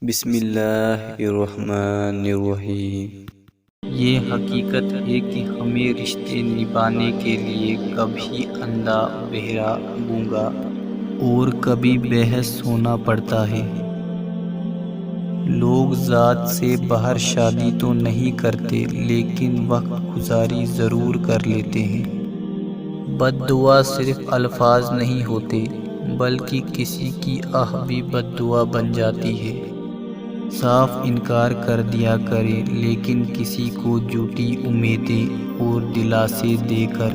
بسم اللہ الرحمن الرحیم۔ یہ حقیقت ہے کہ ہمیں رشتے نبھانے کے لیے کبھی اندھا، بہرا، گونگا اور کبھی بے حس ہونا پڑتا ہے۔ لوگ ذات سے باہر شادی تو نہیں کرتے، لیکن وقت گزاری ضرور کر لیتے ہیں۔ بد دعا صرف الفاظ نہیں ہوتے، بلکہ کسی کی آہ بھی بد دعا بن جاتی ہے۔ صاف انکار کر دیا کرے، لیکن کسی کو جھوٹی امیدیں اور دلاسے دے کر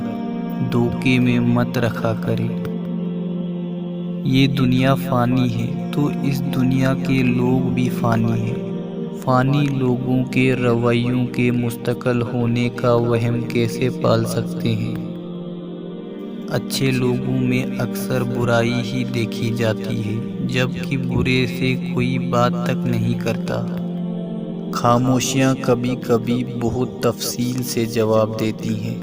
دھوکے میں مت رکھا کرے۔ یہ دنیا فانی ہے تو اس دنیا کے لوگ بھی فانی ہیں۔ فانی لوگوں کے رویوں کے مستقل ہونے کا وہم کیسے پال سکتے ہیں؟ اچھے لوگوں میں اکثر برائی ہی دیکھی جاتی ہے، جبکہ برے سے کوئی بات تک نہیں کرتا۔ خاموشیاں کبھی کبھی بہت تفصیل سے جواب دیتی ہیں۔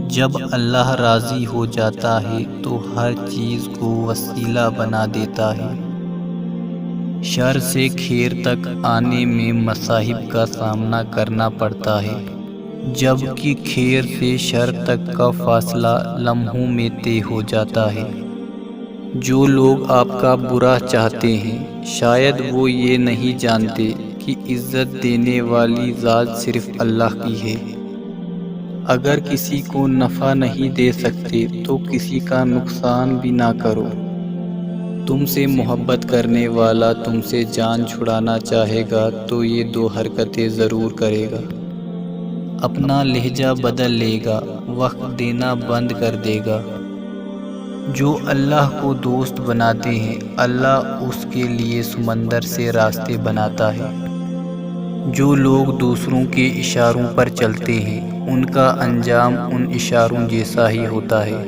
جب اللہ راضی ہو جاتا ہے تو ہر چیز کو وسیلہ بنا دیتا ہے۔ شر سے خیر تک آنے میں مصائب کا سامنا کرنا پڑتا ہے، جبکہ خیر سے شر تک کا فاصلہ لمحوں میں طے ہو جاتا ہے۔ جو لوگ آپ کا برا چاہتے ہیں، شاید وہ یہ نہیں جانتے کہ عزت دینے والی ذات صرف اللہ کی ہے۔ اگر کسی کو نفع نہیں دے سکتے تو کسی کا نقصان بھی نہ کرو۔ تم سے محبت کرنے والا تم سے جان چھڑانا چاہے گا تو یہ دو حرکتیں ضرور کرے گا۔ اپنا لہجہ بدل لے گا، وقت دینا بند کر دے گا۔ جو اللہ کو دوست بناتے ہیں، اللہ اس کے لیے سمندر سے راستے بناتا ہے۔ جو لوگ دوسروں کے اشاروں پر چلتے ہیں، ان کا انجام ان اشاروں جیسا ہی ہوتا ہے۔